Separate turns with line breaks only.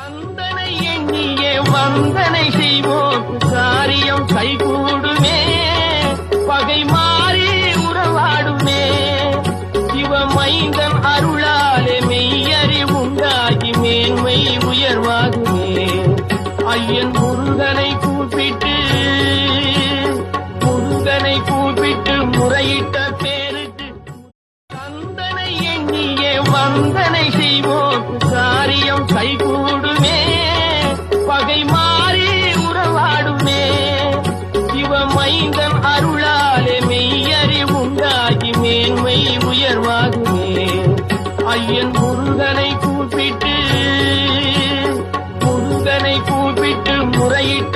வந்தனை எண்ணியே வந்தனை செய்வோம் காரியம் கைகூடுமே பகை மாறி உறவாடுமே சிவமைந்தன் அருளாலே மெய்யறிவுண்டாகி மேன்மை உயர்வாகுமே ஐயன் முருகனை கூப்பிட்டு முறையிட்ட பேருக்கு வந்தனை எண்ணியே வந்தனை செய்வோம் காரியம் கைகூடுமே பகை மாறி உறவாடுமே சிவமைந்தன் அருளாலே மெய்யறிவுண்டாகி மேன்மை உயர்வாகுமே ஐயன் முருகனை கூப்பிட்டு முறையிட்ட